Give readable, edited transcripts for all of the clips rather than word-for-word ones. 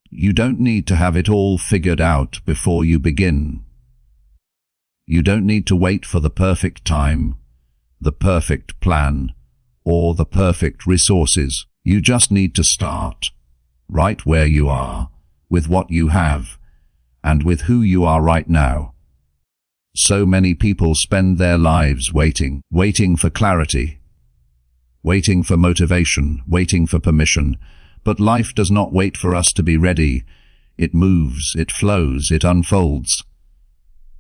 You don't need to have it all figured out before you begin. You don't need to wait for the perfect time, the perfect plan, or the perfect resources. You just need to start, right where you are, with what you have, and with who you are right now. So many people spend their lives waiting for clarity, waiting for motivation, waiting for permission. But life does not wait for us to be ready. It moves, it flows, it unfolds.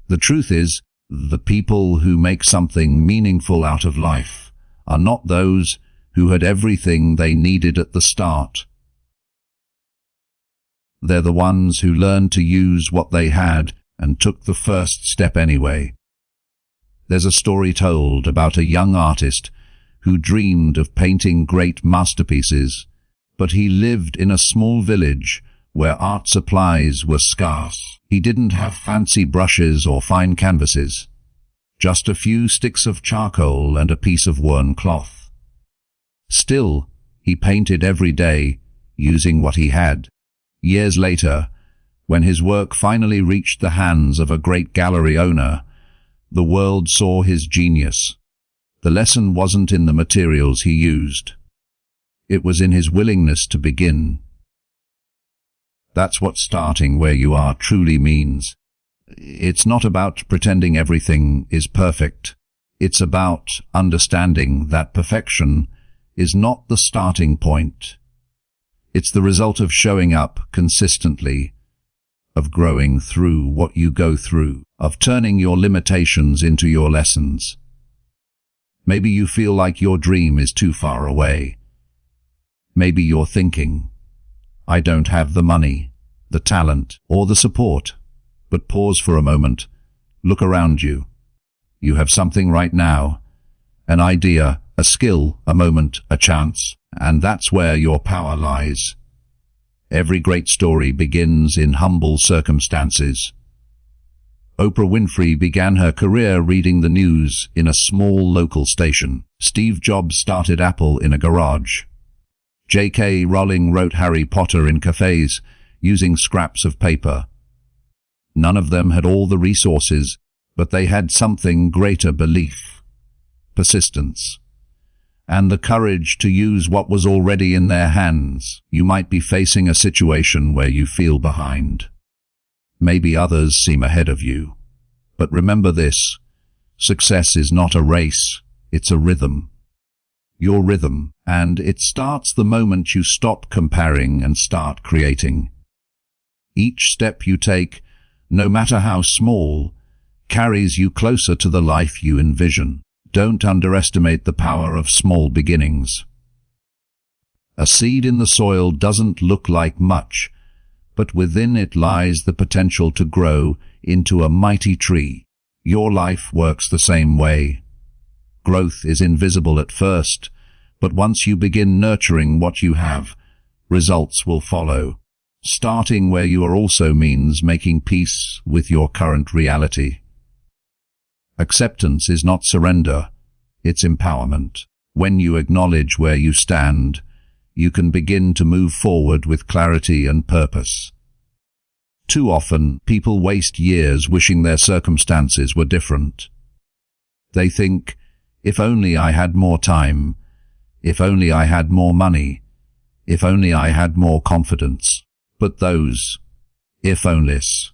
The truth is, the people who make something meaningful out of life are not those who had everything they needed at the start. They're the ones who learned to use what they had and took the first step anyway. There's a story told about a young artist who dreamed of painting great masterpieces, but he lived in a small village where art supplies were scarce. He didn't have fancy brushes or fine canvases, just a few sticks of charcoal and a piece of worn cloth. Still, he painted every day, using what he had. Years later, when his work finally reached the hands of a great gallery owner, the world saw his genius. The lesson wasn't in the materials he used. It was in his willingness to begin. That's what starting where you are truly means. It's not about pretending everything is perfect. It's about understanding that perfection is not the starting point. It's the result of showing up consistently, of growing through what you go through, of turning your limitations into your lessons. Maybe you feel like your dream is too far away. Maybe you're thinking, I don't have the money, the talent, or the support. But pause for a moment. Look around you. You have something right now. An idea, a skill, a moment, a chance. And that's where your power lies. Every great story begins in humble circumstances. Oprah Winfrey began her career reading the news in a small local station. Steve Jobs started Apple in a garage. J.K. Rowling wrote Harry Potter in cafes, using scraps of paper. None of them had all the resources, but they had something greater: belief, persistence, and the courage to use what was already in their hands. You might be facing a situation where you feel behind. Maybe others seem ahead of you. But remember this: success is not a race, it's a rhythm. Your rhythm, and it starts the moment you stop comparing and start creating. Each step you take, no matter how small, carries you closer to the life you envision. Don't underestimate the power of small beginnings. A seed in the soil doesn't look like much, but within it lies the potential to grow into a mighty tree. Your life works the same way. Growth is invisible at first, but once you begin nurturing what you have, results will follow. Starting where you are also means making peace with your current reality. Acceptance is not surrender, it's empowerment. When you acknowledge where you stand, you can begin to move forward with clarity and purpose. Too often, people waste years wishing their circumstances were different. They think, if only I had more time, if only I had more money, if only I had more confidence. But those if-onlys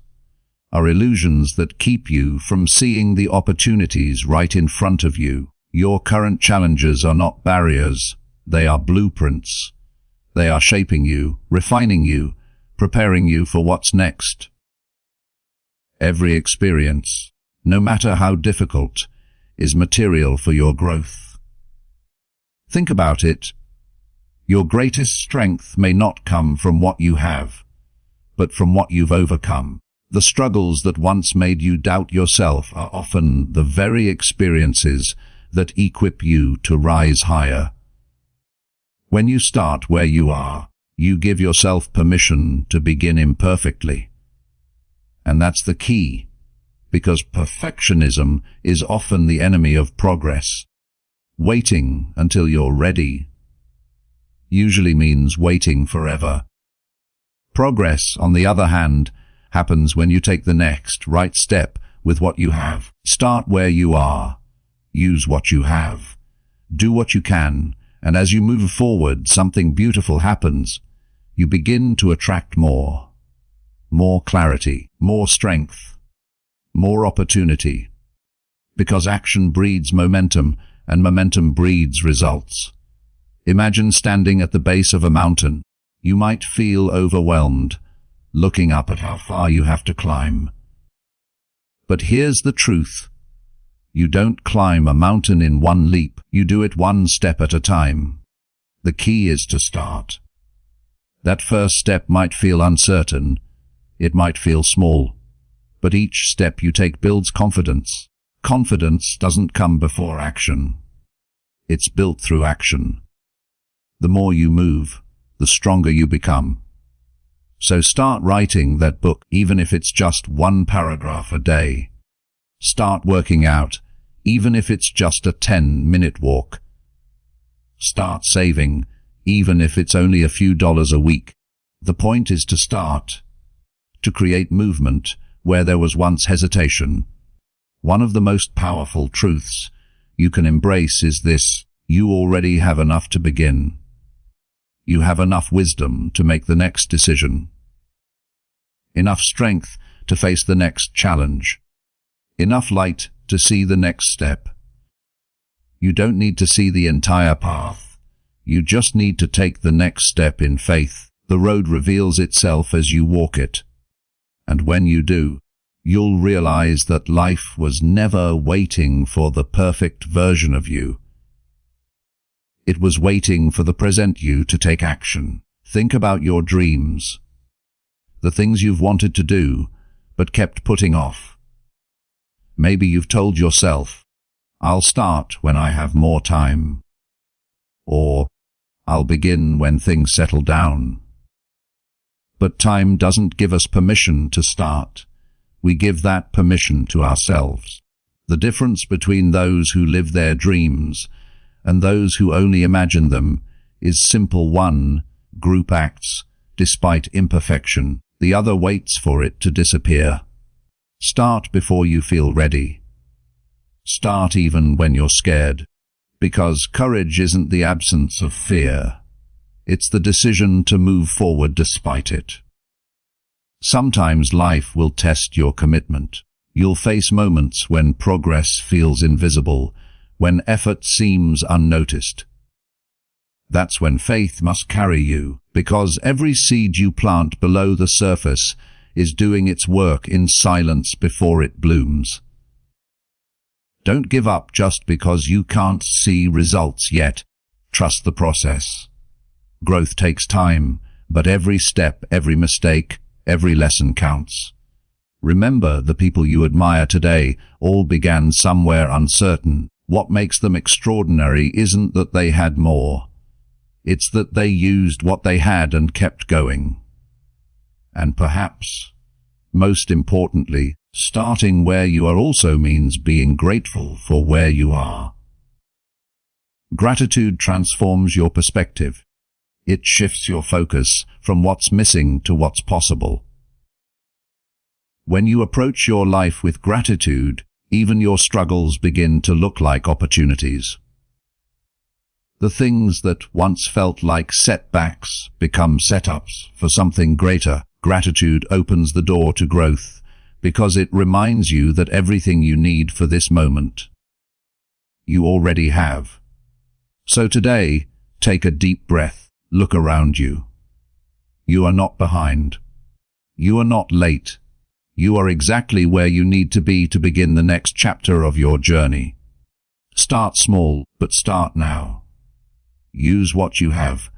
are illusions that keep you from seeing the opportunities right in front of you. Your current challenges are not barriers, they are blueprints. They are shaping you, refining you, preparing you for what's next. Every experience, no matter how difficult, is material for your growth. Think about it. Your greatest strength may not come from what you have, but from what you've overcome. The struggles that once made you doubt yourself are often the very experiences that equip you to rise higher. When you start where you are, you give yourself permission to begin imperfectly. And that's the key, because perfectionism is often the enemy of progress. Waiting until you're ready usually means waiting forever. Progress, on the other hand, happens when you take the next right step with what you have. Start where you are. Use what you have. Do what you can, and as you move forward, something beautiful happens. You begin to attract more. More clarity, more strength, more opportunity. Because action breeds momentum, and momentum breeds results. Imagine standing at the base of a mountain. You might feel overwhelmed, looking up at how far you have to climb. But here's the truth. You don't climb a mountain in one leap. You do it one step at a time. The key is to start. That first step might feel uncertain. It might feel small. But each step you take builds confidence. Confidence doesn't come before action. It's built through action. The more you move, the stronger you become. So start writing that book, even if it's just one paragraph a day. Start working out, even if it's just a 10-minute walk. Start saving, even if it's only a few dollars a week. The point is to start, to create movement where there was once hesitation. One of the most powerful truths you can embrace is this: you already have enough to begin. You have enough wisdom to make the next decision. Enough strength to face the next challenge. Enough light to see the next step. You don't need to see the entire path. You just need to take the next step in faith. The road reveals itself as you walk it. And when you do, you'll realize that life was never waiting for the perfect version of you. It was waiting for the present you to take action. Think about your dreams, the things you've wanted to do, but kept putting off. Maybe you've told yourself, "I'll start when I have more time," or "I'll begin when things settle down." But time doesn't give us permission to start. We give that permission to ourselves. The difference between those who live their dreams and those who only imagine them is simple. One group acts despite imperfection. The other waits for it to disappear. Start before you feel ready. Start even when you're scared. Because courage isn't the absence of fear. It's the decision to move forward despite it. Sometimes life will test your commitment. You'll face moments when progress feels invisible, when effort seems unnoticed. That's when faith must carry you, because every seed you plant below the surface is doing its work in silence before it blooms. Don't give up just because you can't see results yet. Trust the process. Growth takes time, but every step, every mistake, every lesson counts. Remember, the people you admire today all began somewhere uncertain. What makes them extraordinary isn't that they had more. It's that they used what they had and kept going. And perhaps, most importantly, starting where you are also means being grateful for where you are. Gratitude transforms your perspective. It shifts your focus from what's missing to what's possible. When you approach your life with gratitude, even your struggles begin to look like opportunities. The things that once felt like setbacks become setups for something greater. Gratitude opens the door to growth, because it reminds you that everything you need for this moment, you already have. So today, take a deep breath. Look around you. You are not behind. You are not late. You are exactly where you need to be to begin the next chapter of your journey. Start small, but start now. Use what you have,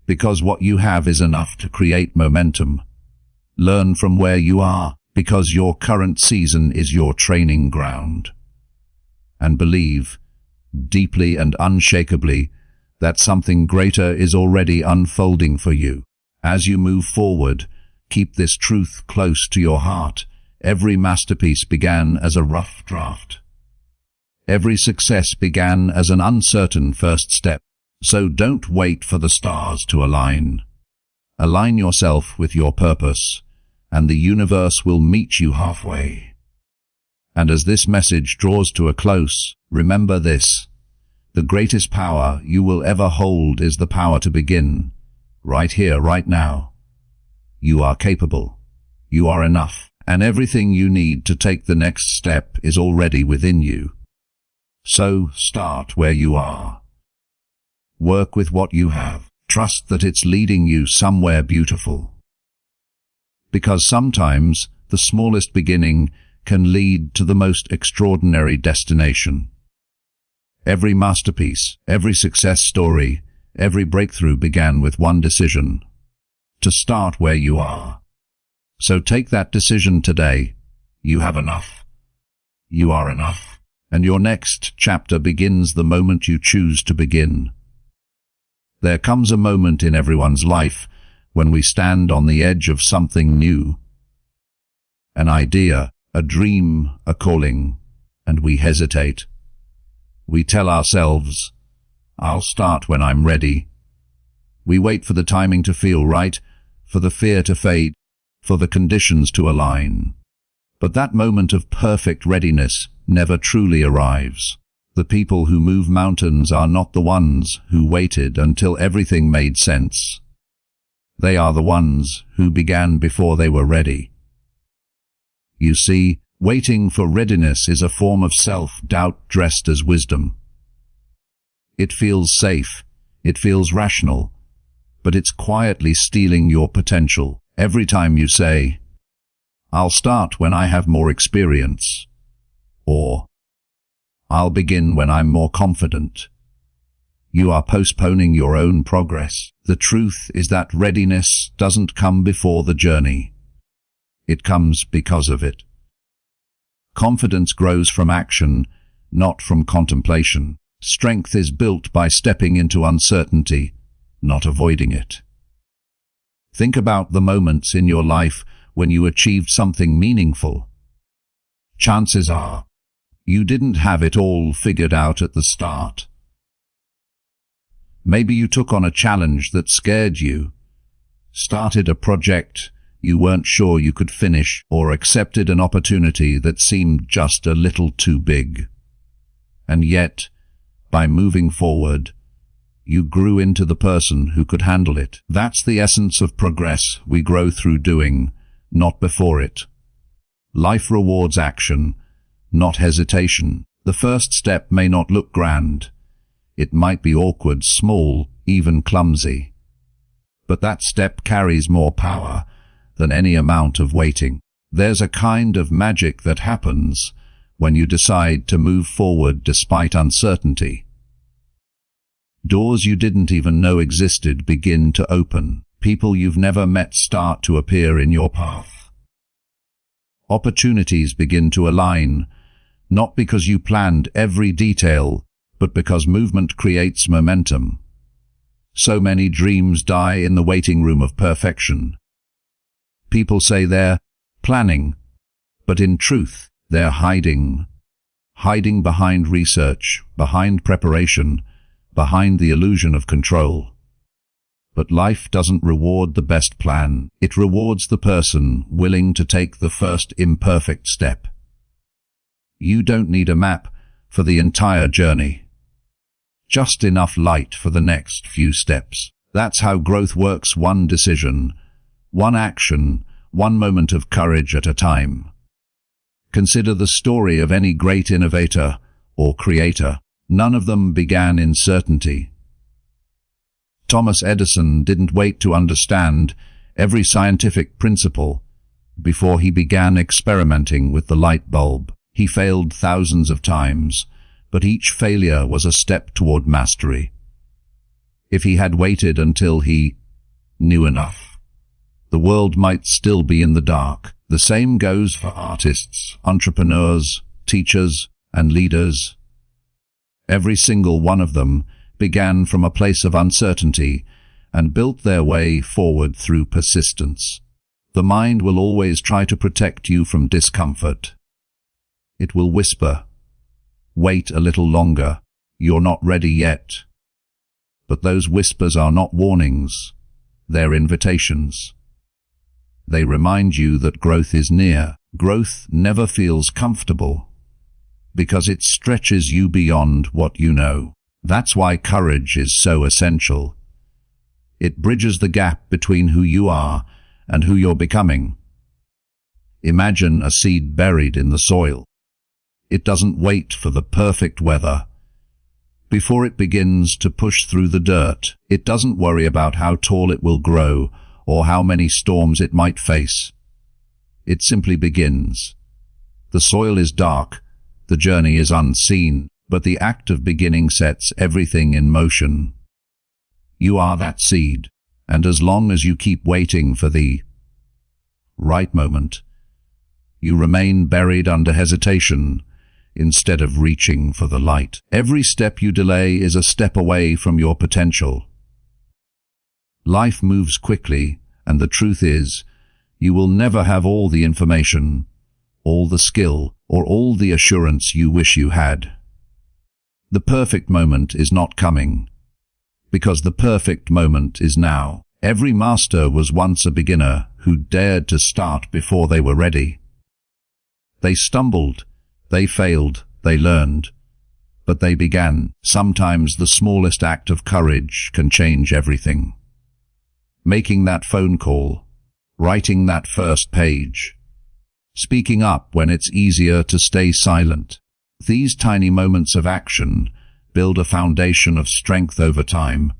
because what you have is enough to create momentum. Learn from where you are, because your current season is your training ground. And believe, deeply and unshakably, that something greater is already unfolding for you. As you move forward, keep this truth close to your heart. Every masterpiece began as a rough draft. Every success began as an uncertain first step. So don't wait for the stars to align. Align yourself with your purpose, and the universe will meet you halfway. And as this message draws to a close, remember this: the greatest power you will ever hold is the power to begin, right here, right now. You are capable. You are enough. And everything you need to take the next step is already within you. So start where you are. Work with what you have. Trust that it's leading you somewhere beautiful. Because sometimes the smallest beginning can lead to the most extraordinary destination. Every masterpiece, every success story, every breakthrough began with one decision: to start where you are. So take that decision today. You have enough. You are enough. And your next chapter begins the moment you choose to begin. There comes a moment in everyone's life when we stand on the edge of something new. An idea, a dream, a calling, and we hesitate. We tell ourselves, "I'll start when I'm ready." We wait for the timing to feel right, for the fear to fade, for the conditions to align. But that moment of perfect readiness never truly arrives. The people who move mountains are not the ones who waited until everything made sense. They are the ones who began before they were ready. You see, waiting for readiness is a form of self-doubt dressed as wisdom. It feels safe, it feels rational, but it's quietly stealing your potential. Every time you say, "I'll start when I have more experience," or "I'll begin when I'm more confident," you are postponing your own progress. The truth is that readiness doesn't come before the journey. It comes because of it. Confidence grows from action, not from contemplation. Strength is built by stepping into uncertainty, not avoiding it. Think about the moments in your life when you achieved something meaningful. Chances are, you didn't have it all figured out at the start. Maybe you took on a challenge that scared you, started a project you weren't sure you could finish, or accepted an opportunity that seemed just a little too big. And yet, by moving forward, you grew into the person who could handle it. That's the essence of progress. We grow through doing, not before it. Life rewards action, not hesitation. The first step may not look grand. It might be awkward, small, even clumsy. But that step carries more power than any amount of waiting. There's a kind of magic that happens when you decide to move forward despite uncertainty. Doors you didn't even know existed begin to open. People you've never met start to appear in your path. Opportunities begin to align, not because you planned every detail, but because movement creates momentum. So many dreams die in the waiting room of perfection. People say they're planning, but in truth, they're hiding behind research, behind preparation, behind the illusion of control. But life doesn't reward the best plan. It rewards the person willing to take the first imperfect step. You don't need a map for the entire journey. Just enough light for the next few steps. That's how growth works: one decision, one action, one moment of courage at a time. Consider the story of any great innovator or creator. None of them began in certainty. Thomas Edison didn't wait to understand every scientific principle before he began experimenting with the light bulb. He failed thousands of times, but each failure was a step toward mastery. If he had waited until he knew enough, the world might still be in the dark. The same goes for artists, entrepreneurs, teachers, and leaders. Every single one of them began from a place of uncertainty and built their way forward through persistence. The mind will always try to protect you from discomfort. It will whisper, Wait a little longer. You're not ready yet. But those whispers are not warnings. They're invitations. They remind you that growth is near. Growth never feels comfortable, because it stretches you beyond what you know. That's why courage is so essential. It bridges the gap between who you are and who you're becoming. Imagine a seed buried in the soil. It doesn't wait for the perfect weather. Before it begins to push through the dirt, it doesn't worry about how tall it will grow or how many storms it might face. It simply begins. The soil is dark, the journey is unseen, but the act of beginning sets everything in motion. You are that seed, and as long as you keep waiting for the right moment, you remain buried under hesitation instead of reaching for the light. Every step you delay is a step away from your potential. Life moves quickly, and the truth is, you will never have all the information, all the skill, or all the assurance you wish you had. The perfect moment is not coming, because the perfect moment is now. Every master was once a beginner who dared to start before they were ready. They stumbled, they failed, they learned, but they began. Sometimes the smallest act of courage can change everything. Making that phone call, writing that first page, speaking up when it's easier to stay silent. These tiny moments of action build a foundation of strength over time.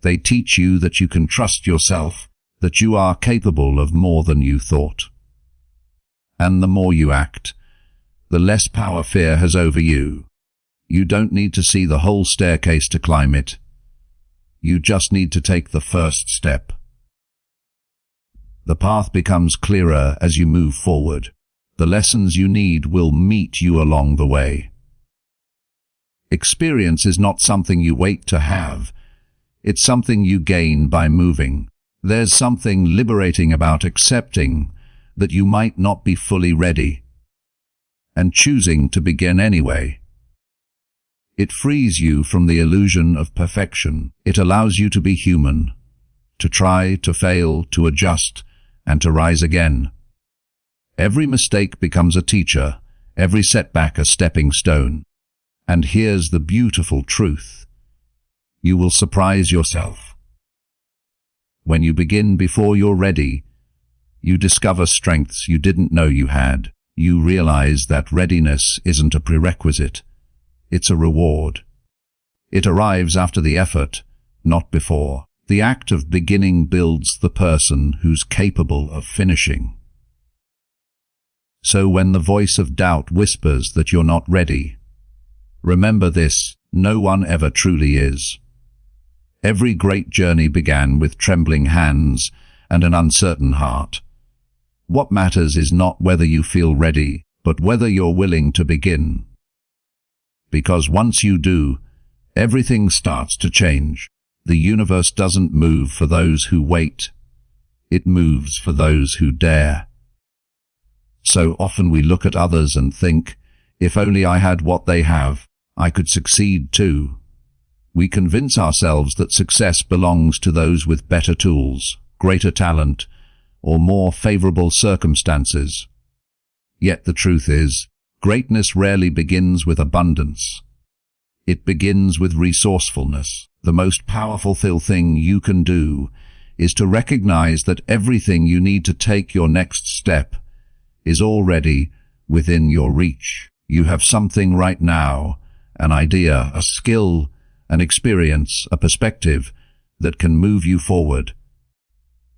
They teach you that you can trust yourself, that you are capable of more than you thought. And the more you act, the less power fear has over you. You don't need to see the whole staircase to climb it. You just need to take the first step. The path becomes clearer as you move forward. The lessons you need will meet you along the way. Experience is not something you wait to have. It's something you gain by moving. There's something liberating about accepting that you might not be fully ready, and choosing to begin anyway. It frees you from the illusion of perfection. It allows you to be human, to try, to fail, to adjust, and to rise again. Every mistake becomes a teacher, every setback a stepping stone. And here's the beautiful truth. You will surprise yourself. When you begin before you're ready, you discover strengths you didn't know you had. You realize that readiness isn't a prerequisite. It's a reward. It arrives after the effort, not before. The act of beginning builds the person who's capable of finishing. So when the voice of doubt whispers that you're not ready, remember this: no one ever truly is. Every great journey began with trembling hands and an uncertain heart. What matters is not whether you feel ready, but whether you're willing to begin. Because once you do, everything starts to change. The universe doesn't move for those who wait. It moves for those who dare. So often we look at others and think, if only I had what they have, I could succeed too. We convince ourselves that success belongs to those with better tools, greater talent, or more favorable circumstances. Yet the truth is, greatness rarely begins with abundance. It begins with resourcefulness. The most powerful thing you can do is to recognize that everything you need to take your next step is already within your reach. You have something right now, an idea, a skill, an experience, a perspective that can move you forward.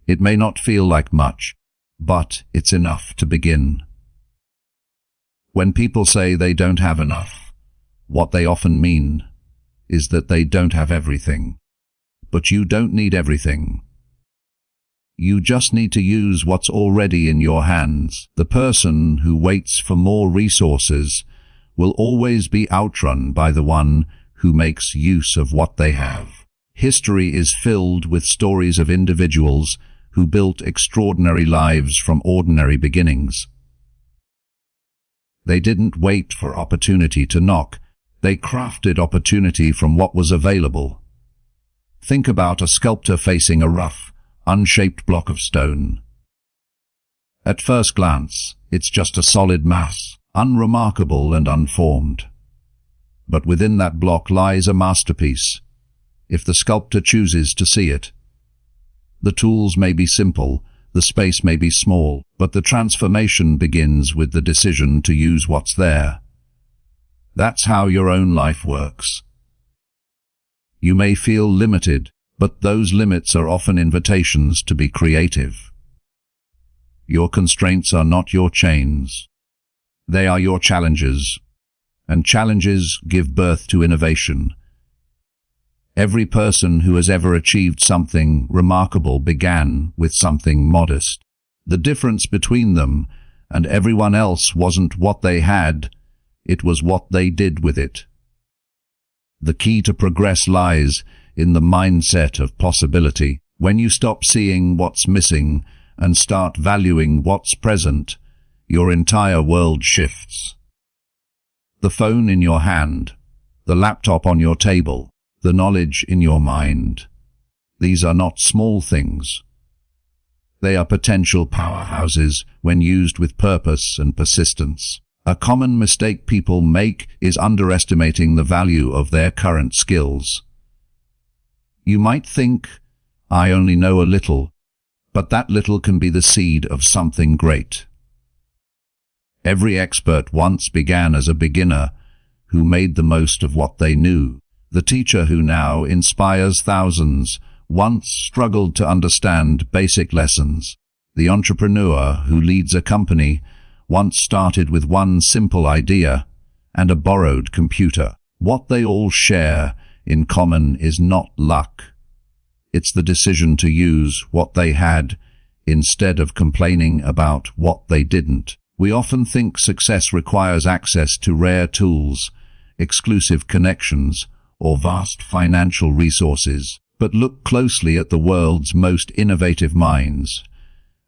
It may not feel like much, but it's enough to begin. When people say they don't have enough, what they often mean is that they don't have everything. But you don't need everything. You just need to use what's already in your hands. The person who waits for more resources will always be outrun by the one who makes use of what they have. History is filled with stories of individuals who built extraordinary lives from ordinary beginnings. They didn't wait for opportunity to knock. They crafted opportunity from what was available. Think about a sculptor facing a rough, unshaped block of stone. At first glance, it's just a solid mass, unremarkable and unformed. But within that block lies a masterpiece, if the sculptor chooses to see it. The tools may be simple, the space may be small, but the transformation begins with the decision to use what's there. That's how your own life works. You may feel limited, but those limits are often invitations to be creative. Your constraints are not your chains. They are your challenges, and challenges give birth to innovation. Every person who has ever achieved something remarkable began with something modest. The difference between them and everyone else wasn't what they had, it was what they did with it. The key to progress lies in the mindset of possibility. When you stop seeing what's missing and start valuing what's present, your entire world shifts. The phone in your hand, the laptop on your table, the knowledge in your mind. These are not small things. They are potential powerhouses when used with purpose and persistence. A common mistake people make is underestimating the value of their current skills. You might think, I only know a little, but that little can be the seed of something great. Every expert once began as a beginner who made the most of what they knew. The teacher who now inspires thousands once struggled to understand basic lessons. The entrepreneur who leads a company once started with one simple idea and a borrowed computer. What they all share in common is not luck. It's the decision to use what they had instead of complaining about what they didn't. We often think success requires access to rare tools, exclusive connections, or vast financial resources, but look closely at the world's most innovative minds,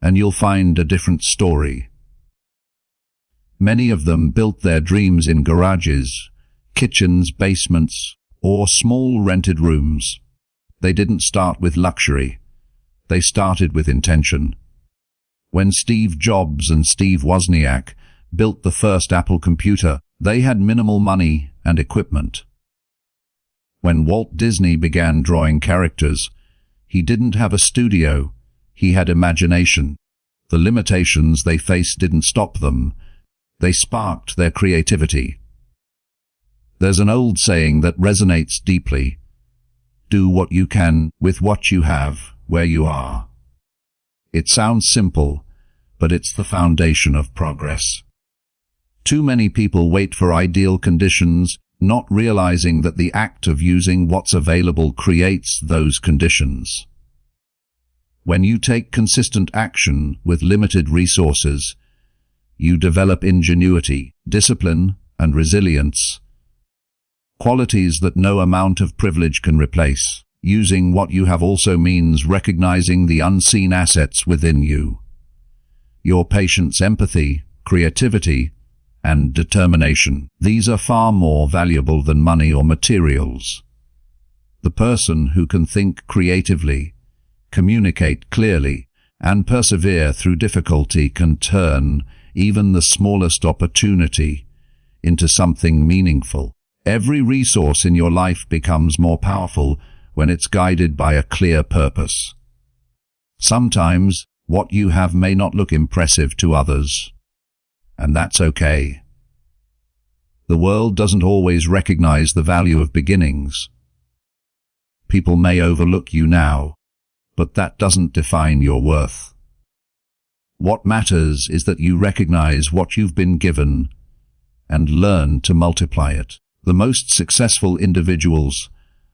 and you'll find a different story. Many of them built their dreams in garages, kitchens, basements, or small rented rooms. They didn't start with luxury. They started with intention. When Steve Jobs and Steve Wozniak built the first Apple computer, they had minimal money and equipment. When Walt Disney began drawing characters, he didn't have a studio, he had imagination. The limitations they faced didn't stop them, they sparked their creativity. There's an old saying that resonates deeply: do what you can with what you have where you are. It sounds simple, but it's the foundation of progress. Too many people wait for ideal conditions, not realizing that the act of using what's available creates those conditions. When you take consistent action with limited resources, you develop ingenuity, discipline, and resilience, qualities that no amount of privilege can replace. Using what you have also means recognizing the unseen assets within you. Your patience, empathy, creativity, and determination. These are far more valuable than money or materials. The person who can think creatively, communicate clearly, and persevere through difficulty can turn even the smallest opportunity into something meaningful. Every resource in your life becomes more powerful when it's guided by a clear purpose. Sometimes what you have may not look impressive to others, and that's okay. The world doesn't always recognize the value of beginnings. People may overlook you now, but that doesn't define your worth. What matters is that you recognize what you've been given and learn to multiply it. The most successful individuals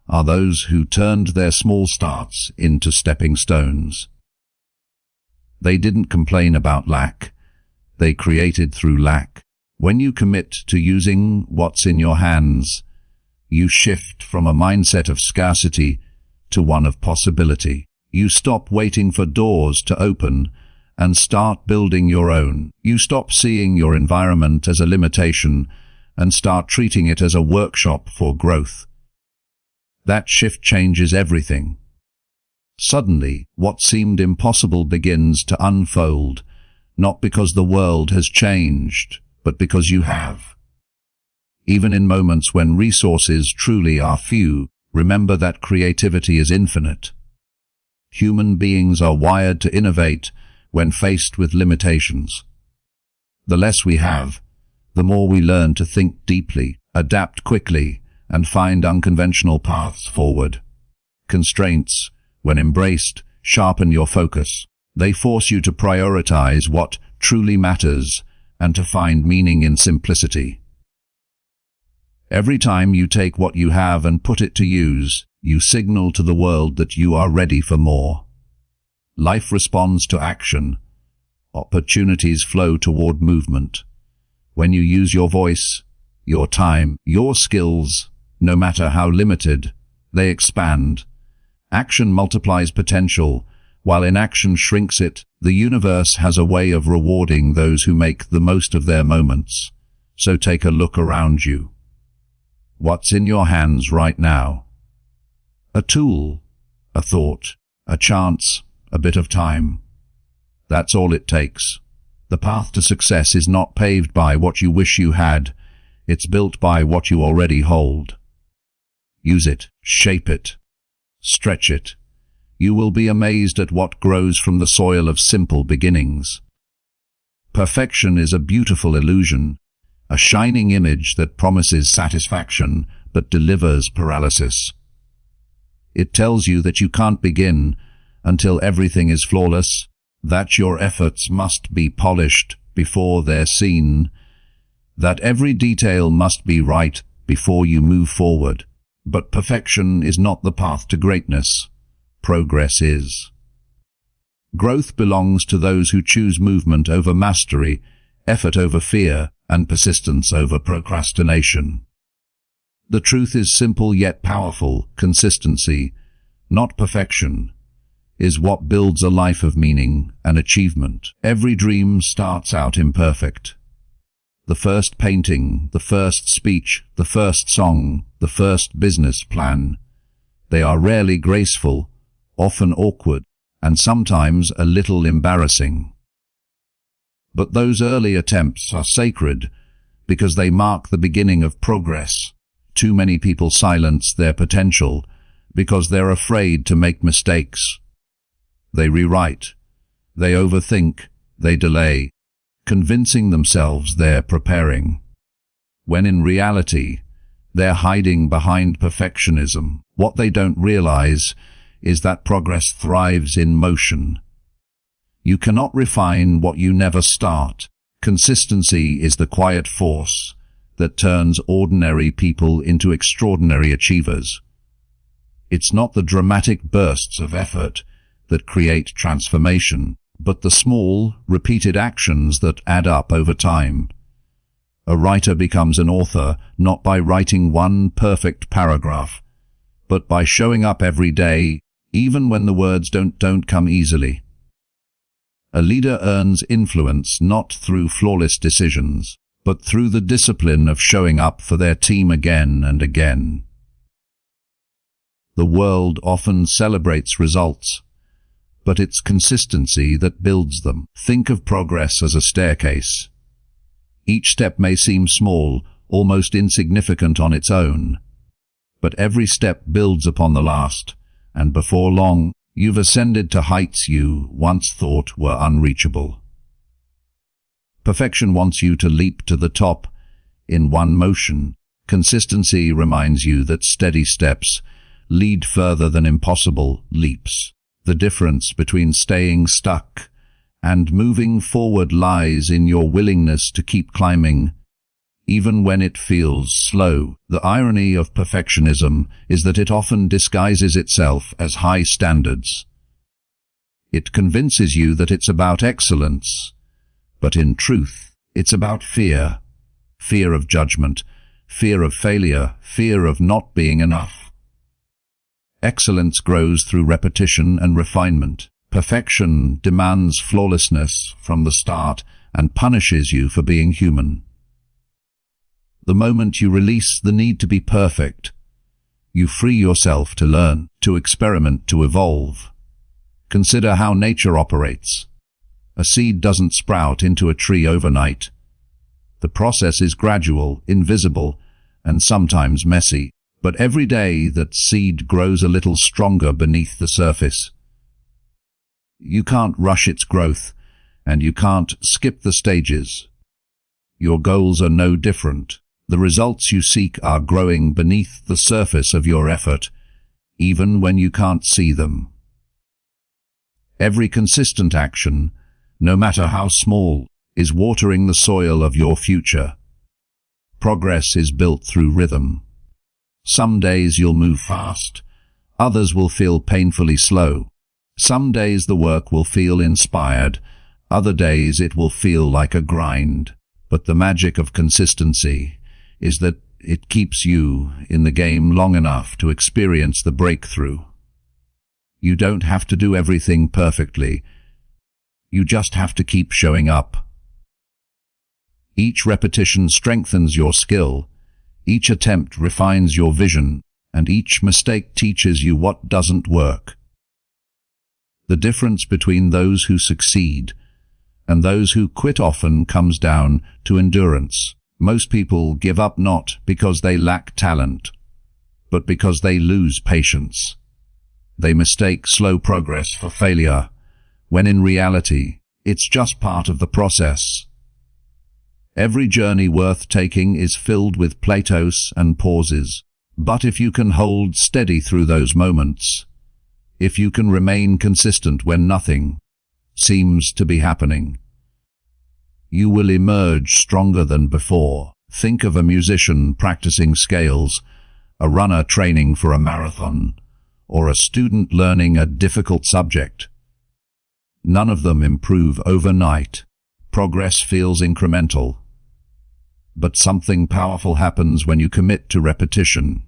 are those who turned their small starts into stepping stones. They didn't complain about lack. They created through lack. When you commit to using what's in your hands, you shift from a mindset of scarcity to one of possibility. You stop waiting for doors to open and start building your own. You stop seeing your environment as a limitation and start treating it as a workshop for growth. That shift changes everything. Suddenly, what seemed impossible begins to unfold, not because the world has changed, but because you have. Even in moments when resources truly are few, remember that creativity is infinite. Human beings are wired to innovate when faced with limitations. The less we have, the more we learn to think deeply, adapt quickly, and find unconventional paths forward. Constraints, when embraced, sharpen your focus. They force you to prioritize what truly matters and to find meaning in simplicity. Every time you take what you have and put it to use, you signal to the world that you are ready for more. Life responds to action. Opportunities flow toward movement. When you use your voice, your time, your skills, no matter how limited, they expand. Action multiplies potential, while inaction shrinks it. The universe has a way of rewarding those who make the most of their moments. So take a look around you. What's in your hands right now? A tool, a thought, a chance, a bit of time. That's all it takes. The path to success is not paved by what you wish you had. It's built by what you already hold. Use it, shape it, stretch it. You will be amazed at what grows from the soil of simple beginnings. Perfection is a beautiful illusion, a shining image that promises satisfaction but delivers paralysis. It tells you that you can't begin until everything is flawless, that your efforts must be polished before they're seen, that every detail must be right before you move forward. But perfection is not the path to greatness. Progress is. Growth belongs to those who choose movement over mastery, effort over fear, and persistence over procrastination. The truth is simple yet powerful. Consistency, not perfection, is what builds a life of meaning and achievement. Every dream starts out imperfect. The first painting, the first speech, the first song, the first business plan. They are rarely graceful, often awkward, and sometimes a little embarrassing. But those early attempts are sacred because they mark the beginning of progress. Too many people silence their potential because they're afraid to make mistakes. They rewrite, they overthink, they delay, convincing themselves they're preparing, when in reality, they're hiding behind perfectionism. What they don't realize is that progress thrives in motion. You cannot refine what you never start. Consistency is the quiet force that turns ordinary people into extraordinary achievers. It's not the dramatic bursts of effort that create transformation, but the small, repeated actions that add up over time. A writer becomes an author not by writing one perfect paragraph, but by showing up every day, even when the words don't come easily. A leader earns influence not through flawless decisions, but through the discipline of showing up for their team again and again. The world often celebrates results, but it's consistency that builds them. Think of progress as a staircase. Each step may seem small, almost insignificant on its own, but every step builds upon the last, and before long, you've ascended to heights you once thought were unreachable. Perfection wants you to leap to the top in one motion. Consistency reminds you that steady steps lead further than impossible leaps. The difference between staying stuck and moving forward lies in your willingness to keep climbing, even when it feels slow. The irony of perfectionism is that it often disguises itself as high standards. It convinces you that it's about excellence, but in truth, it's about fear. Fear of judgment, fear of failure, fear of not being enough. Excellence grows through repetition and refinement. Perfection demands flawlessness from the start and punishes you for being human. The moment you release the need to be perfect, you free yourself to learn, to experiment, to evolve. Consider how nature operates. A seed doesn't sprout into a tree overnight. The process is gradual, invisible, and sometimes messy. But every day that seed grows a little stronger beneath the surface. You can't rush its growth, and you can't skip the stages. Your goals are no different. The results you seek are growing beneath the surface of your effort, even when you can't see them. Every consistent action, no matter how small, is watering the soil of your future. Progress is built through rhythm. Some days you'll move fast, others will feel painfully slow. Some days the work will feel inspired, other days it will feel like a grind. But the magic of consistency is that it keeps you in the game long enough to experience the breakthrough. You don't have to do everything perfectly. You just have to keep showing up. Each repetition strengthens your skill. Each attempt refines your vision, and each mistake teaches you what doesn't work. The difference between those who succeed and those who quit often comes down to endurance. Most people give up not because they lack talent, but because they lose patience. They mistake slow progress for failure, when in reality, it's just part of the process. Every journey worth taking is filled with plateaus and pauses. But if you can hold steady through those moments, if you can remain consistent when nothing seems to be happening, you will emerge stronger than before. Think of a musician practicing scales, a runner training for a marathon, or a student learning a difficult subject. None of them improve overnight. Progress feels incremental. But something powerful happens when you commit to repetition.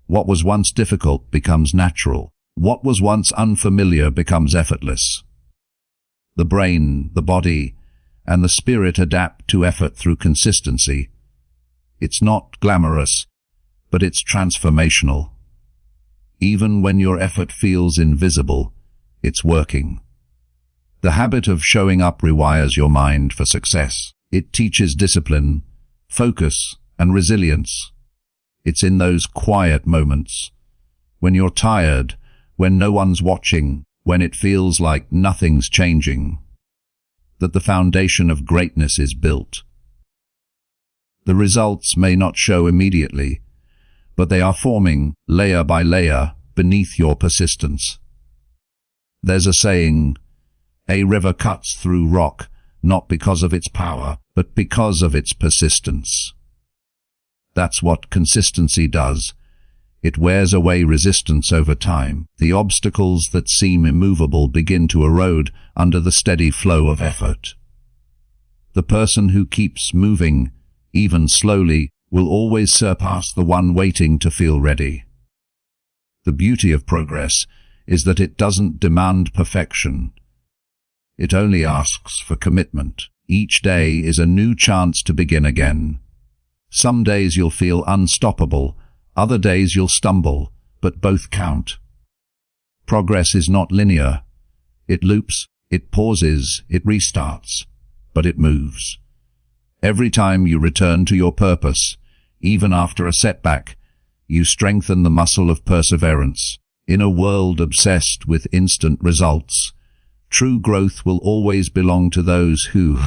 What was once difficult becomes natural. What was once unfamiliar becomes effortless. The brain, the body, and the spirit adapt to effort through consistency. It's not glamorous, but it's transformational. Even when your effort feels invisible, it's working. The habit of showing up rewires your mind for success. It teaches discipline, focus, and resilience. It's in those quiet moments, when you're tired, when no one's watching, when it feels like nothing's changing, that the foundation of greatness is built. The results may not show immediately, but they are forming, layer by layer, beneath your persistence. There's a saying, a river cuts through rock, not because of its power, but because of its persistence. That's what consistency does. It wears away resistance over time. The obstacles that seem immovable begin to erode under the steady flow of effort. The person who keeps moving, even slowly, will always surpass the one waiting to feel ready. The beauty of progress is that it doesn't demand perfection. It only asks for commitment. Each day is a new chance to begin again. Some days you'll feel unstoppable, other days you'll stumble, but both count. Progress is not linear. It loops, it pauses, it restarts, but it moves. Every time you return to your purpose, even after a setback, you strengthen the muscle of perseverance. In a world obsessed with instant results, true growth will always belong to those who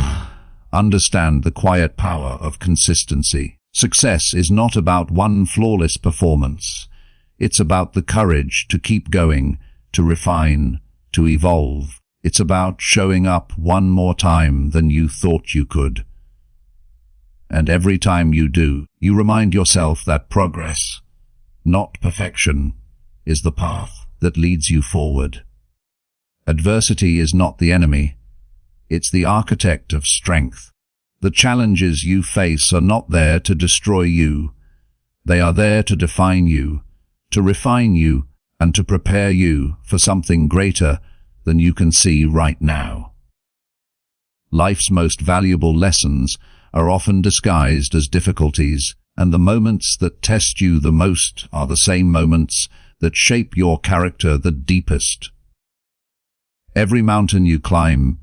understand the quiet power of consistency. Success is not about one flawless performance. It's about the courage to keep going, to refine, to evolve. It's about showing up one more time than you thought you could. And every time you do, you remind yourself that progress, not perfection, is the path that leads you forward. Adversity is not the enemy. It's the architect of strength. The challenges you face are not there to destroy you. They are there to define you, to refine you, and to prepare you for something greater than you can see right now. Life's most valuable lessons are often disguised as difficulties, and the moments that test you the most are the same moments that shape your character the deepest. Every mountain you climb,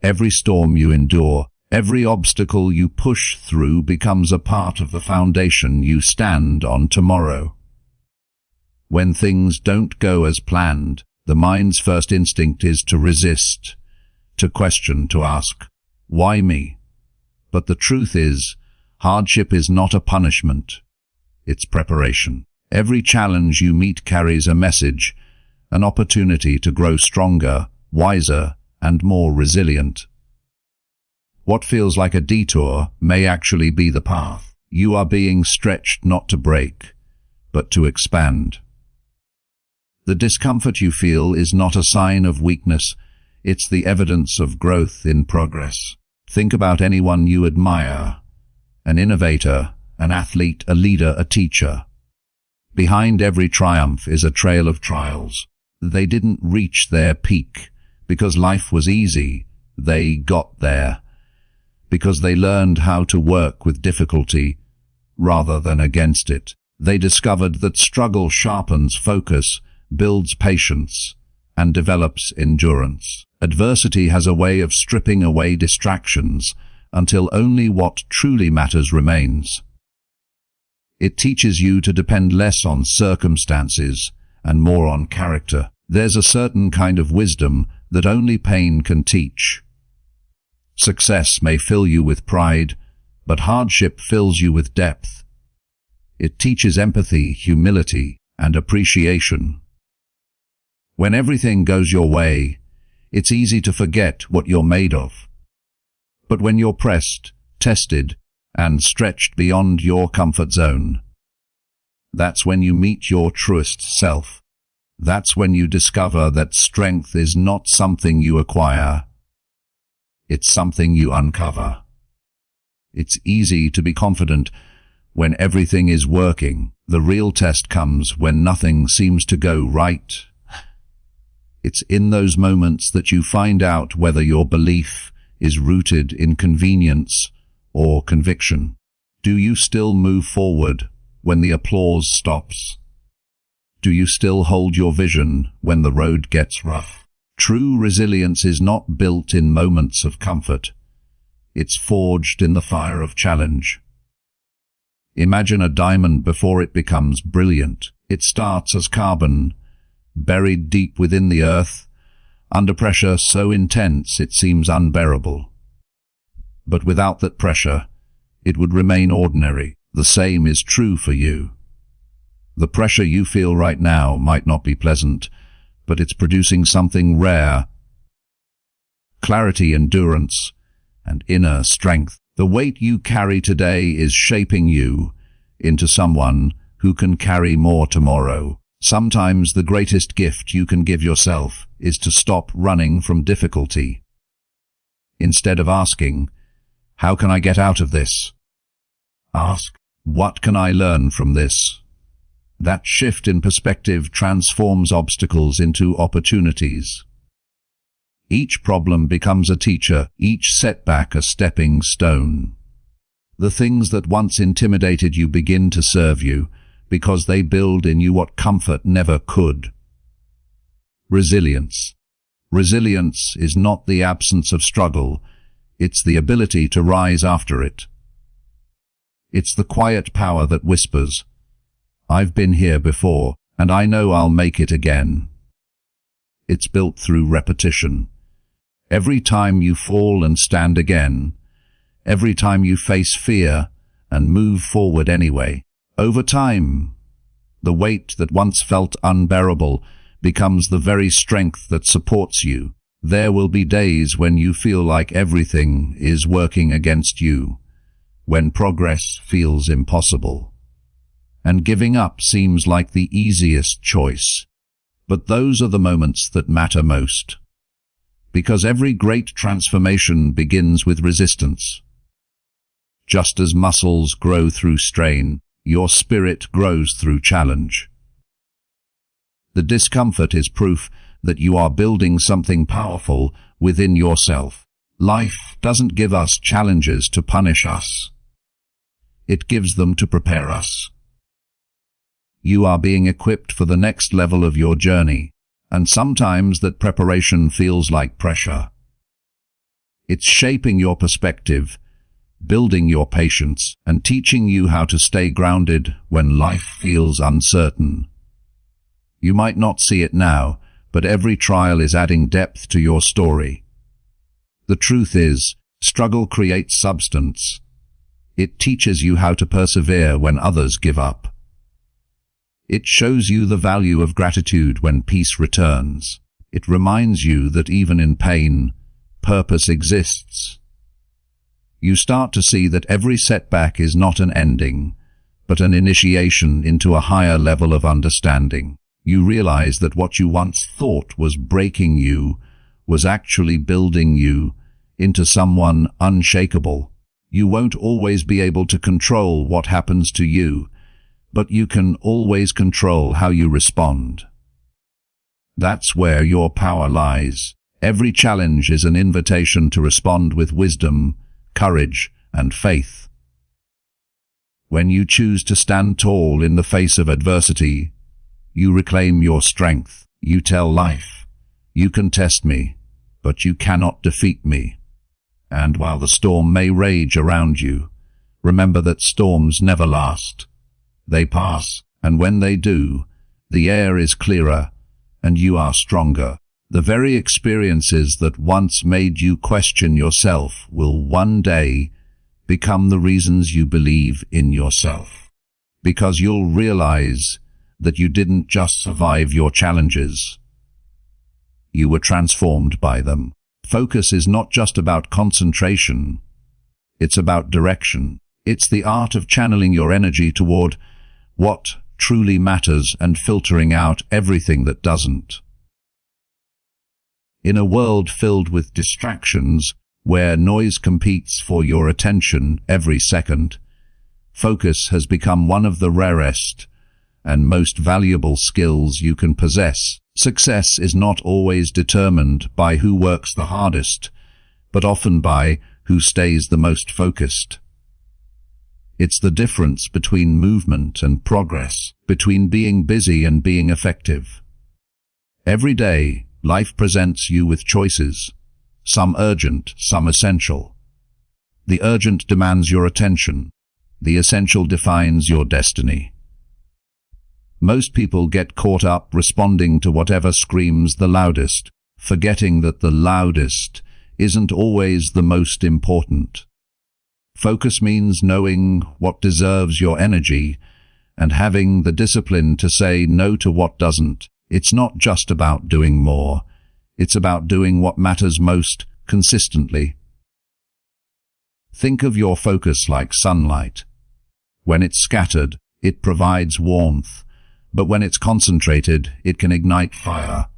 every storm you endure, every obstacle you push through becomes a part of the foundation you stand on tomorrow. When things don't go as planned, the mind's first instinct is to resist, to question, to ask, "Why me?" But the truth is, hardship is not a punishment. It's preparation. Every challenge you meet carries a message, an opportunity to grow stronger, wiser, and more resilient. What feels like a detour may actually be the path. You are being stretched not to break, but to expand. The discomfort you feel is not a sign of weakness, it's the evidence of growth in progress. Think about anyone you admire, an innovator, an athlete, a leader, a teacher. Behind every triumph is a trail of trials. They didn't reach their peak because life was easy. They got there because they learned how to work with difficulty rather than against it. They discovered that struggle sharpens focus, builds patience, and develops endurance. Adversity has a way of stripping away distractions until only what truly matters remains. It teaches you to depend less on circumstances and more on character. There's a certain kind of wisdom that only pain can teach. Success may fill you with pride, but hardship fills you with depth. It teaches empathy, humility, and appreciation. When everything goes your way, it's easy to forget what you're made of. But when you're pressed, tested, and stretched beyond your comfort zone, that's when you meet your truest self. That's when you discover that strength is not something you acquire. It's something you uncover. It's easy to be confident when everything is working. The real test comes when nothing seems to go right. It's in those moments that you find out whether your belief is rooted in convenience or conviction. Do you still move forward when the applause stops? Do you still hold your vision when the road gets rough? True resilience is not built in moments of comfort. It's forged in the fire of challenge. Imagine a diamond before it becomes brilliant. It starts as carbon, buried deep within the earth, under pressure so intense it seems unbearable. But without that pressure, it would remain ordinary. The same is true for you. The pressure you feel right now might not be pleasant, but it's producing something rare. Clarity, endurance, and inner strength. The weight you carry today is shaping you into someone who can carry more tomorrow. Sometimes the greatest gift you can give yourself is to stop running from difficulty. Instead of asking, "How can I get out of this?" ask, "What can I learn from this?" That shift in perspective transforms obstacles into opportunities. Each problem becomes a teacher, each setback a stepping stone. The things that once intimidated you begin to serve you, because they build in you what comfort never could. Resilience. Resilience is not the absence of struggle, it's the ability to rise after it. It's the quiet power that whispers, "I've been here before, and I know I'll make it again." It's built through repetition. Every time you fall and stand again, every time you face fear and move forward anyway. Over time, the weight that once felt unbearable becomes the very strength that supports you. There will be days when you feel like everything is working against you, when progress feels impossible, and giving up seems like the easiest choice. But those are the moments that matter most, because every great transformation begins with resistance. Just as muscles grow through strain, your spirit grows through challenge. The discomfort is proof that you are building something powerful within yourself. Life doesn't give us challenges to punish us. It gives them to prepare us. You are being equipped for the next level of your journey, and sometimes that preparation feels like pressure. It's shaping your perspective, building your patience, and teaching you how to stay grounded when life feels uncertain. You might not see it now, but every trial is adding depth to your story. The truth is, struggle creates substance. It teaches you how to persevere when others give up. It shows you the value of gratitude when peace returns. It reminds you that even in pain, purpose exists. You start to see that every setback is not an ending, but an initiation into a higher level of understanding. You realize that what you once thought was breaking you was actually building you into someone unshakable. You won't always be able to control what happens to you, but you can always control how you respond. That's where your power lies. Every challenge is an invitation to respond with wisdom, courage, and faith. When you choose to stand tall in the face of adversity, you reclaim your strength. You tell life, you can test me, but you cannot defeat me. And while the storm may rage around you, remember that storms never last. They pass, and when they do, the air is clearer, and you are stronger. The very experiences that once made you question yourself will one day become the reasons you believe in yourself. Because you'll realize that you didn't just survive your challenges. You were transformed by them. Focus is not just about concentration. It's about direction. It's the art of channeling your energy toward what truly matters and filtering out everything that doesn't. In a world filled with distractions, where noise competes for your attention every second, focus has become one of the rarest and most valuable skills you can possess. Success is not always determined by who works the hardest, but often by who stays the most focused. It's the difference between movement and progress, between being busy and being effective. Every day, life presents you with choices, some urgent, some essential. The urgent demands your attention. The essential defines your destiny. Most people get caught up responding to whatever screams the loudest, forgetting that the loudest isn't always the most important. Focus means knowing what deserves your energy and having the discipline to say no to what doesn't. It's not just about doing more. It's about doing what matters most consistently. Think of your focus like sunlight. When it's scattered, it provides warmth, but when it's concentrated, it can ignite fire.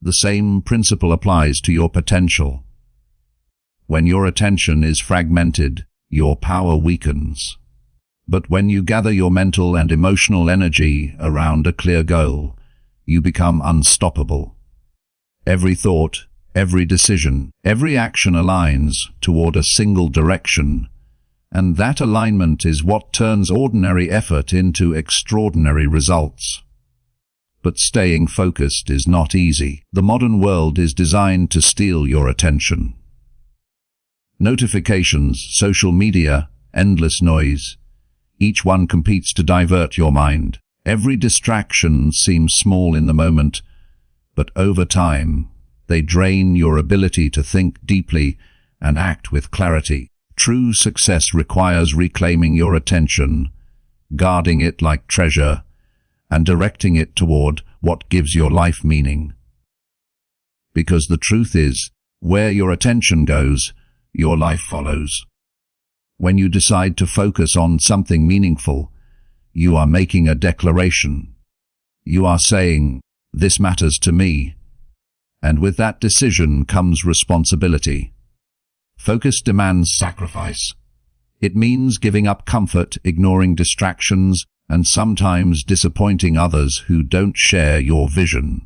The same principle applies to your potential. When your attention is fragmented, your power weakens. But when you gather your mental and emotional energy around a clear goal, you become unstoppable. Every thought, every decision, every action aligns toward a single direction, and that alignment is what turns ordinary effort into extraordinary results. But staying focused is not easy. The modern world is designed to steal your attention. Notifications, social media, endless noise. Each one competes to divert your mind. Every distraction seems small in the moment, but over time, they drain your ability to think deeply and act with clarity. True success requires reclaiming your attention, guarding it like treasure, and directing it toward what gives your life meaning. Because the truth is, where your attention goes, your life follows. When you decide to focus on something meaningful, you are making a declaration. You are saying, "This matters to me." And with that decision comes responsibility. Focus demands sacrifice. It means giving up comfort, ignoring distractions, and sometimes disappointing others who don't share your vision.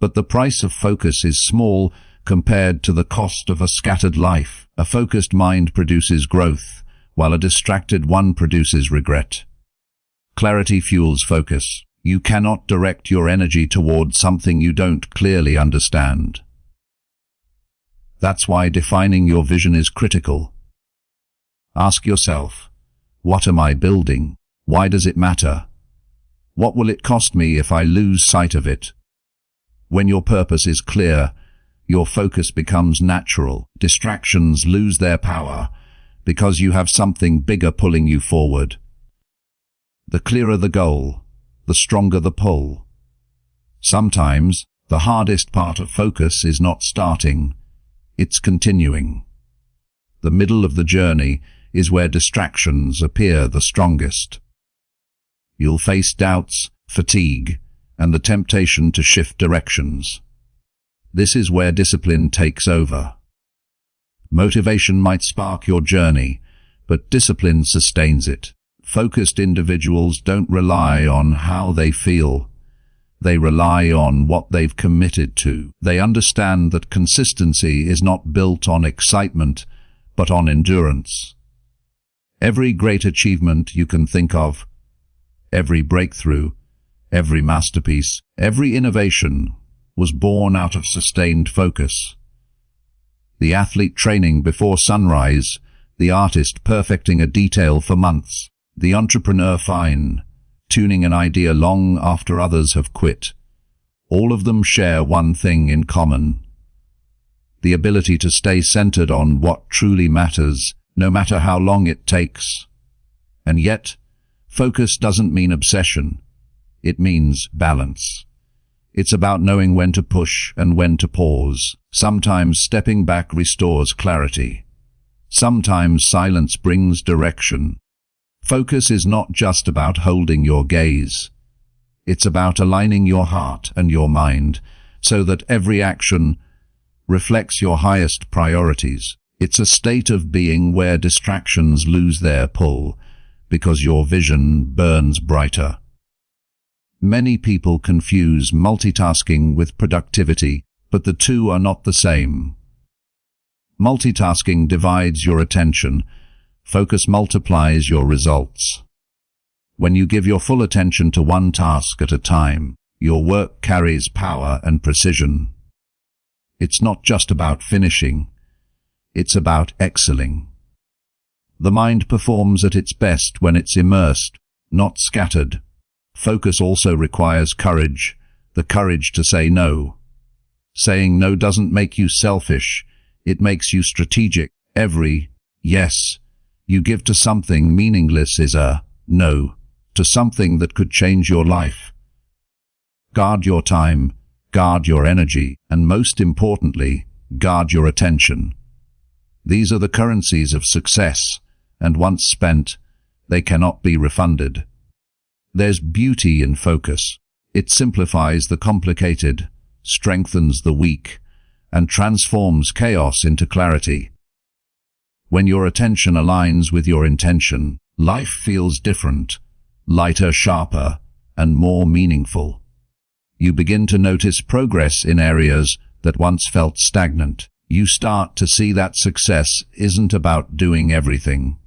But the price of focus is small compared to the cost of a scattered life. A focused mind produces growth, while a distracted one produces regret. Clarity fuels focus. You cannot direct your energy toward something you don't clearly understand. That's why defining your vision is critical. Ask yourself, what am I building? Why does it matter? What will it cost me if I lose sight of it? When your purpose is clear, your focus becomes natural. Distractions lose their power because you have something bigger pulling you forward. The clearer the goal, the stronger the pull. Sometimes, the hardest part of focus is not starting, it's continuing. The middle of the journey is where distractions appear the strongest. You'll face doubts, fatigue, and the temptation to shift directions. This is where discipline takes over. Motivation might spark your journey, but discipline sustains it. Focused individuals don't rely on how they feel. They rely on what they've committed to. They understand that consistency is not built on excitement, but on endurance. Every great achievement you can think of, every breakthrough, every masterpiece, every innovation was born out of sustained focus. The athlete training before sunrise, the artist perfecting a detail for months, the entrepreneur fine-tuning an idea long after others have quit. All of them share one thing in common: the ability to stay centered on what truly matters, no matter how long it takes. And yet, focus doesn't mean obsession. It means balance. It's about knowing when to push and when to pause. Sometimes stepping back restores clarity. Sometimes silence brings direction. Focus is not just about holding your gaze. It's about aligning your heart and your mind so that every action reflects your highest priorities. It's a state of being where distractions lose their pull because your vision burns brighter. Many people confuse multitasking with productivity, but the two are not the same. Multitasking divides your attention. Focus multiplies your results. When you give your full attention to one task at a time, your work carries power and precision. It's not just about finishing, it's about excelling. The mind performs at its best when it's immersed, not scattered. Focus also requires courage, the courage to say no. Saying no doesn't make you selfish, it makes you strategic. Every yes you give to something meaningless is a no to something that could change your life. Guard your time, guard your energy, and most importantly, guard your attention. These are the currencies of success, and once spent, they cannot be refunded. There's beauty in focus. It simplifies the complicated, strengthens the weak, and transforms chaos into clarity. When your attention aligns with your intention, life feels different, lighter, sharper, and more meaningful. You begin to notice progress in areas that once felt stagnant. You start to see that success isn't about doing everything.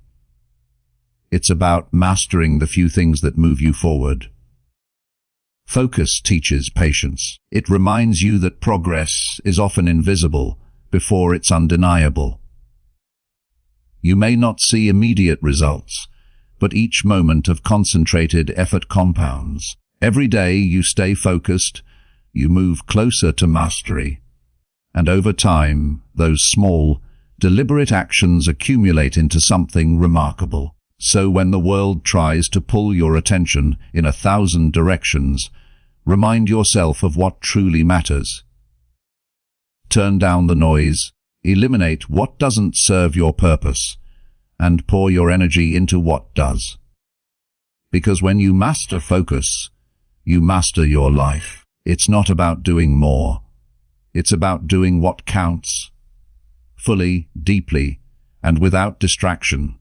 It's about mastering the few things that move you forward. Focus teaches patience. It reminds you that progress is often invisible before it's undeniable. You may not see immediate results, but each moment of concentrated effort compounds. Every day you stay focused, you move closer to mastery. And over time, those small, deliberate actions accumulate into something remarkable. So when the world tries to pull your attention in 1,000 directions, remind yourself of what truly matters. Turn down the noise, eliminate what doesn't serve your purpose, and pour your energy into what does. Because when you master focus, you master your life. It's not about doing more. It's about doing what counts, fully, deeply, and without distraction.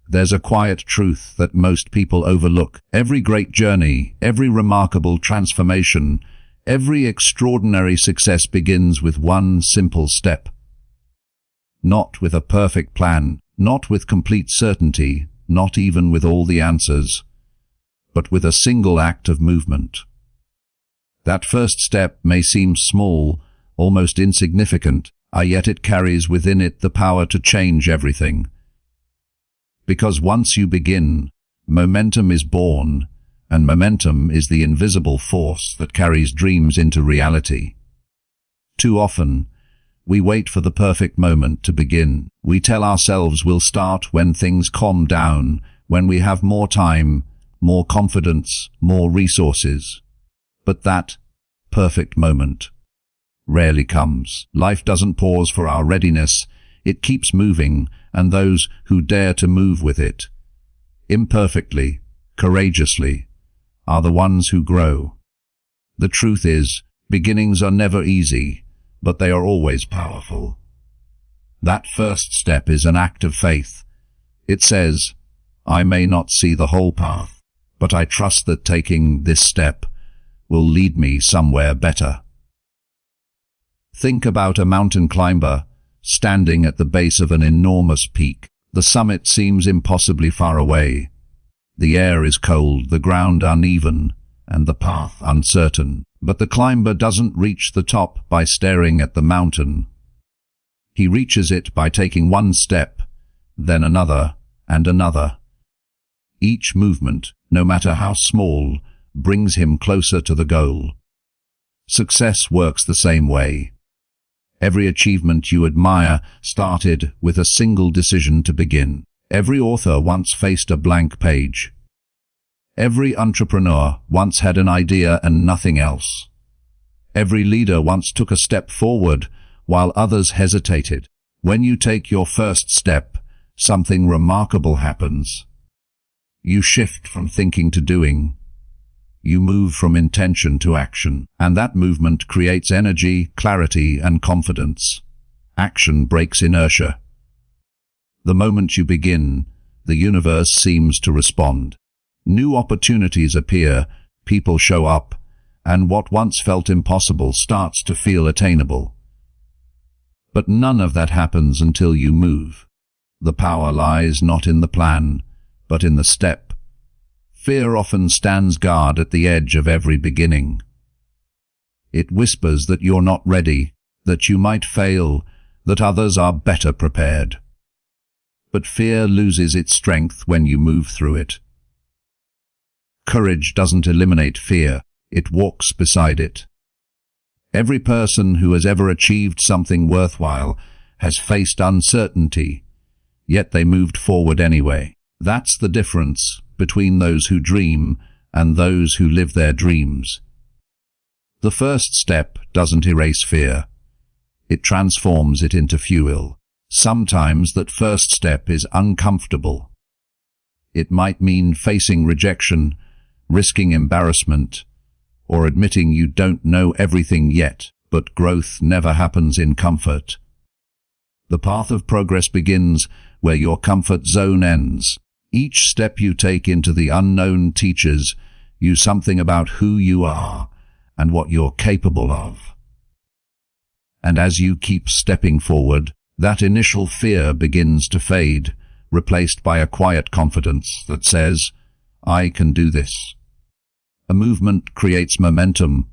There's a quiet truth that most people overlook. Every great journey, every remarkable transformation, Every extraordinary success begins with one simple step. Not with a perfect plan, not with complete certainty, not even with all the answers, but with a single act of movement. That first step may seem small, almost insignificant, yet it carries within it the power to change everything. Because once you begin, momentum is born, and momentum is the invisible force that carries dreams into reality. Too often, we wait for the perfect moment to begin. We tell ourselves we'll start when things calm down, when we have more time, more confidence, more resources. But that perfect moment rarely comes. Life doesn't pause for our readiness. It keeps moving, and those who dare to move with it, imperfectly, courageously, are the ones who grow. The truth is, beginnings are never easy, but they are always powerful. That first step is an act of faith. It says, I may not see the whole path, but I trust that taking this step will lead me somewhere better. Think about a mountain climber standing at the base of an enormous peak. The summit seems impossibly far away. The air is cold, the ground uneven, and the path uncertain. But the climber doesn't reach the top by staring at the mountain. He reaches it by taking one step, then another, and another. Each movement, no matter how small, brings him closer to the goal. Success works the same way. Every achievement you admire started with a single decision to begin. Every author once faced a blank page. Every entrepreneur once had an idea and nothing else. Every leader once took a step forward while others hesitated. When you take your first step, something remarkable happens. You shift from thinking to doing. You move from intention to action, and that movement creates energy, clarity, and confidence. Action breaks inertia. The moment you begin, the universe seems to respond. New opportunities appear, people show up, and what once felt impossible starts to feel attainable. But none of that happens until you move. The power lies not in the plan, but in the step. Fear often stands guard at the edge of every beginning. It whispers that you're not ready, that you might fail, that others are better prepared. But fear loses its strength when you move through it. Courage doesn't eliminate fear, it walks beside it. Every person who has ever achieved something worthwhile has faced uncertainty, yet they moved forward anyway. That's the difference between those who dream and those who live their dreams. The first step doesn't erase fear. It transforms it into fuel. Sometimes that first step is uncomfortable. It might mean facing rejection, risking embarrassment, or admitting you don't know everything yet, but growth never happens in comfort. The path of progress begins where your comfort zone ends. Each step you take into the unknown teaches you something about who you are and what you're capable of. And as you keep stepping forward, that initial fear begins to fade, replaced by a quiet confidence that says, I can do this. A movement creates momentum,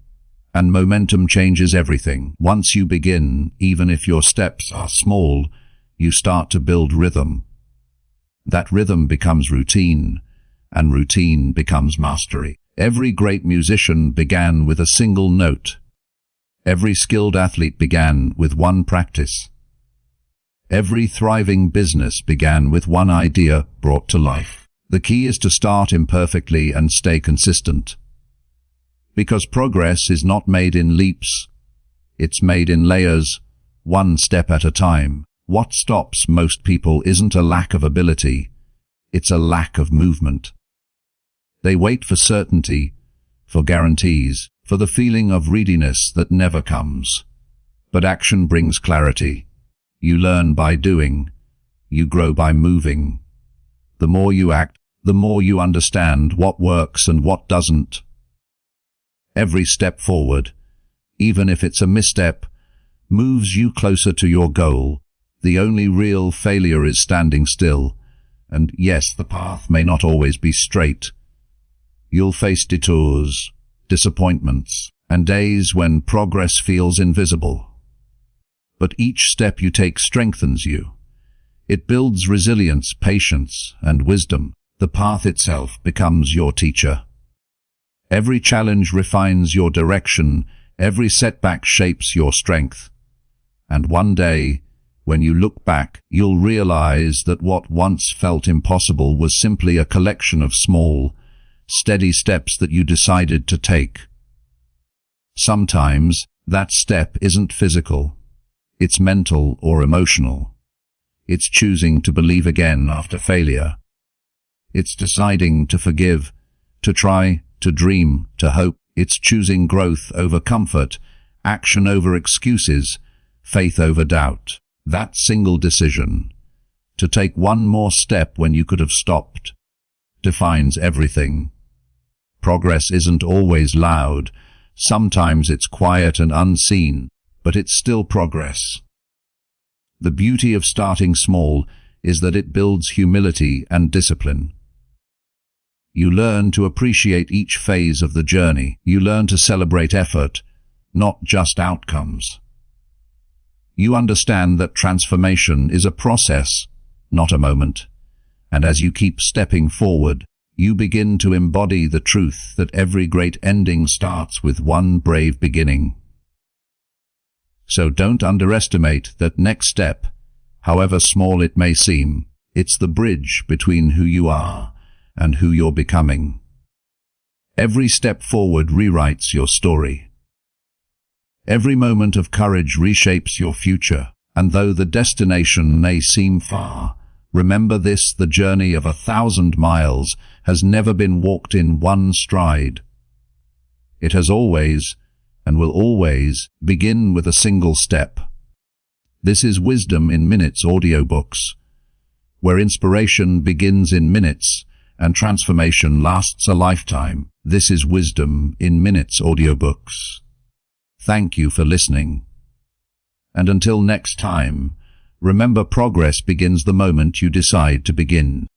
and momentum changes everything. Once you begin, even if your steps are small, you start to build rhythm. That rhythm becomes routine, and routine becomes mastery. Every great musician began with a single note. Every skilled athlete began with one practice. Every thriving business began with one idea brought to life. The key is to start imperfectly and stay consistent. Because progress is not made in leaps, it's made in layers, one step at a time. What stops most people isn't a lack of ability, it's a lack of movement. They wait for certainty, for guarantees, for the feeling of readiness that never comes. But action brings clarity. You learn by doing, you grow by moving. The more you act, the more you understand what works and what doesn't. Every step forward, even if it's a misstep, moves you closer to your goal. The only real failure is standing still. And yes, the path may not always be straight. You'll face detours, disappointments, and days when progress feels invisible. But each step you take strengthens you. It builds resilience, patience, and wisdom. The path itself becomes your teacher. Every challenge refines your direction. Every setback shapes your strength. And one day, when you look back, you'll realize that what once felt impossible was simply a collection of small, steady steps that you decided to take. Sometimes that step isn't physical. It's mental or emotional. It's choosing to believe again after failure. It's deciding to forgive, to try, to dream, to hope. It's choosing growth over comfort, action over excuses, faith over doubt. That single decision, to take one more step when you could have stopped, defines everything. Progress isn't always loud. Sometimes it's quiet and unseen, but it's still progress. The beauty of starting small is that it builds humility and discipline. You learn to appreciate each phase of the journey. You learn to celebrate effort, not just outcomes. You understand that transformation is a process, not a moment. And as you keep stepping forward, you begin to embody the truth that every great ending starts with one brave beginning. So don't underestimate that next step, however small it may seem. It's the bridge between who you are and who you're becoming. Every step forward rewrites your story. Every moment of courage reshapes your future, and though the destination may seem far, remember this: the journey of 1,000 miles has never been walked in one stride. It has always, and will always, begin with a single step. This is Wisdom in Minutes Audiobooks, where inspiration begins in minutes and transformation lasts a lifetime. This is Wisdom in Minutes Audiobooks. Thank you for listening. And until next time, remember, progress begins the moment you decide to begin.